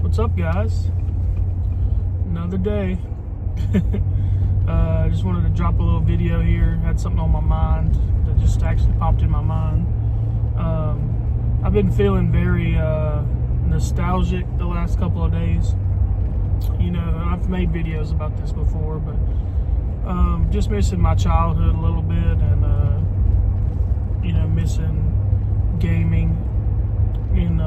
What's up, guys? Another day. I just wanted to drop a little video here. Had something on my mind that just actually popped in my mind. I've been feeling very nostalgic the last couple of days. You know, I've made videos about this before, but just missing my childhood a little bit, and you know, missing gaming in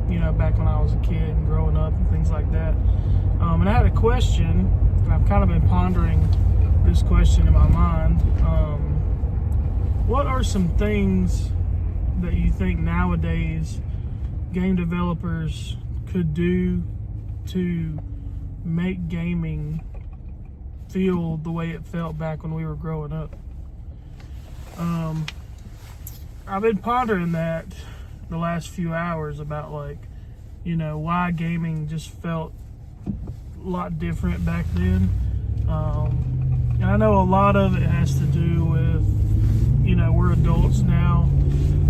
you know, back when I was a kid and growing up and things like that. And I had a question, and I've kind of been pondering this question in my mind. What are some things that you think nowadays game developers could do to make gaming feel the way it felt back when we were growing up? I've been pondering that the last few hours about, like, you know, why gaming just felt a lot different back then. And I know a lot of it has to do with, you know, we're adults now.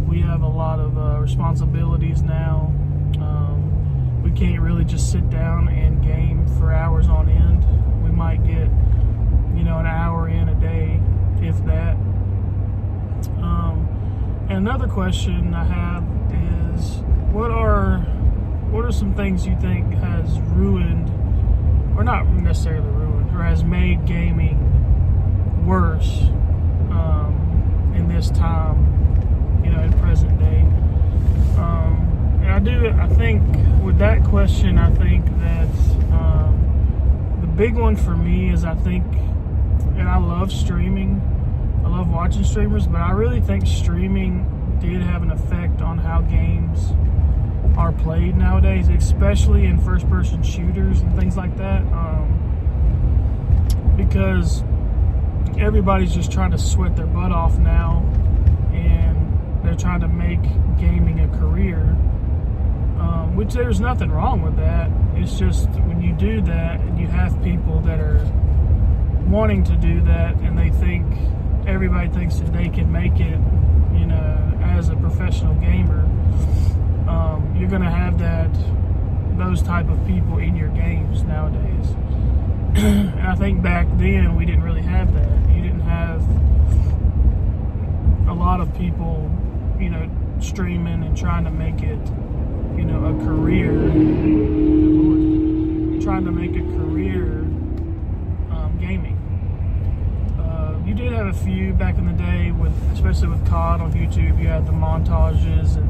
We have a lot of responsibilities now. We can't really just sit down and game for hours on end. We might get, you know, an hour in a day, if that. And another question I have is, what are some things you think has ruined, or not necessarily ruined, or has made gaming worse in this time, you know, in present day? And I think with that question, I think that the big one for me is, I think, and I love streaming, I love watching streamers, but I really think streaming did have an effect on how games are played nowadays, especially in first-person shooters and things like that, because everybody's just trying to sweat their butt off now, and they're trying to make gaming a career, which there's nothing wrong with that. It's just when you do that and you have people that are wanting to do that, and everybody thinks that they can make it, you know, as a professional gamer, you're going to have those type of people in your games nowadays. And I think back then we didn't really have that. You didn't have a lot of people, you know, streaming and trying to make it, you know, a career. Trying to make a career gaming. You did have a few back in the day, especially with COD on YouTube. You had the montages and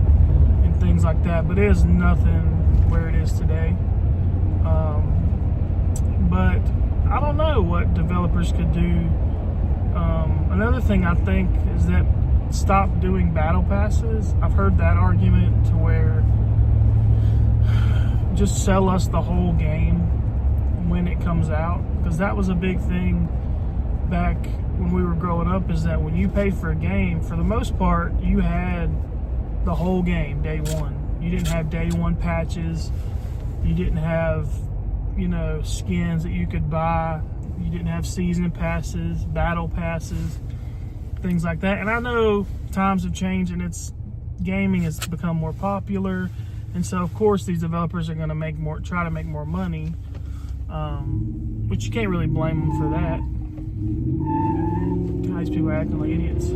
things like that, but it is nothing where it is today. But I don't know what developers could do. Another thing I think is that stop doing battle passes. I've heard that argument, to where just sell us the whole game when it comes out, because that was a big thing back when we were growing up, is that when you paid for a game, for the most part, you had the whole game day one. You didn't have day one patches. You didn't have, you know, skins that you could buy. You didn't have season passes, battle passes, things like that. And I know times have changed, and gaming has become more popular, and so of course these developers are going to try to make more money, which you can't really blame them for that. These people are acting like idiots.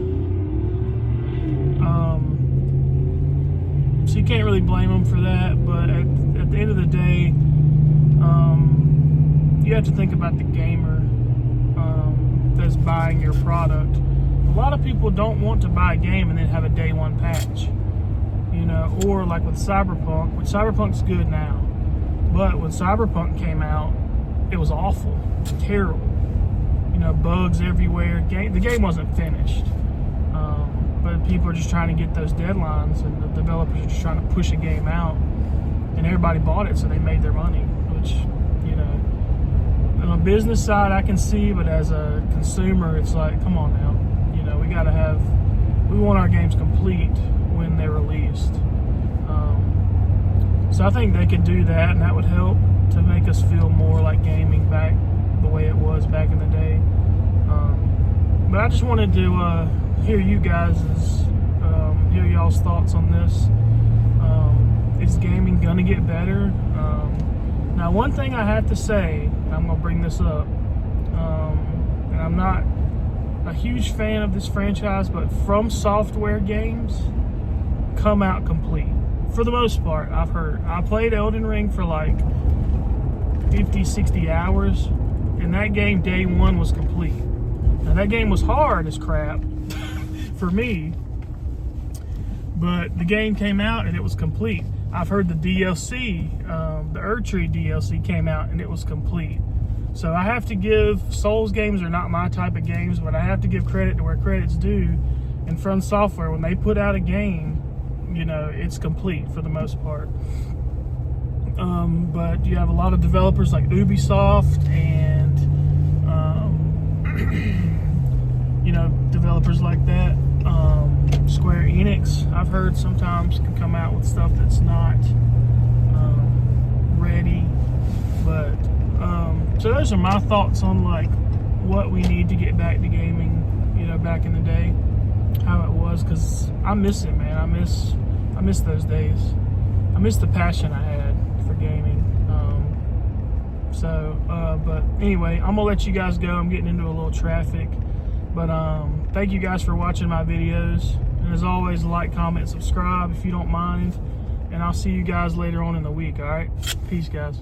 So you can't really blame them for that, but at the end of the day, you have to think about the gamer that's buying your product. A lot of people don't want to buy a game and then have a day one patch, you know, or like with Cyberpunk, which Cyberpunk's good now, but when Cyberpunk came out, it was awful, terrible, you know, bugs everywhere. The game wasn't finished, but people are just trying to get those deadlines, and the developers are just trying to push a game out, and everybody bought it, so they made their money, which, you know, on a business side I can see, but as a consumer, it's like, come on now, you know, we want our games complete when they're released. So I think they could do that, and that would help to make us feel more like gaming back the way it was back in the day. But I just wanted to hear y'all's thoughts on this. Is gaming gonna to get better. Now, one thing I have to say, and I'm going to bring this up, and I'm not a huge fan of this franchise, but From Software games come out complete. For the most part, I've heard. I played Elden Ring for like 50, 60 hours, and that game, day one, was complete. Now, that game was hard as crap for me, but the game came out and it was complete. I've heard the DLC, the Erdtree DLC came out and it was complete. So I have to give, Souls games are not my type of games, but I have to give credit to where credit's due. And From Software, when they put out a game, you know, it's complete for the most part. But you have a lot of developers like Ubisoft and, you know, developers like that. Square Enix, I've heard sometimes can come out with stuff that's not ready. But so those are my thoughts on like what we need to get back to gaming, you know, back in the day, how it was, because I miss it, man. I miss those days. I miss the passion I had for gaming. But anyway, I'm gonna let you guys go. I'm getting into a little traffic, but thank you guys for watching my videos. And as always, like, comment, subscribe if you don't mind. And I'll see you guys later on in the week, all right? Peace, guys.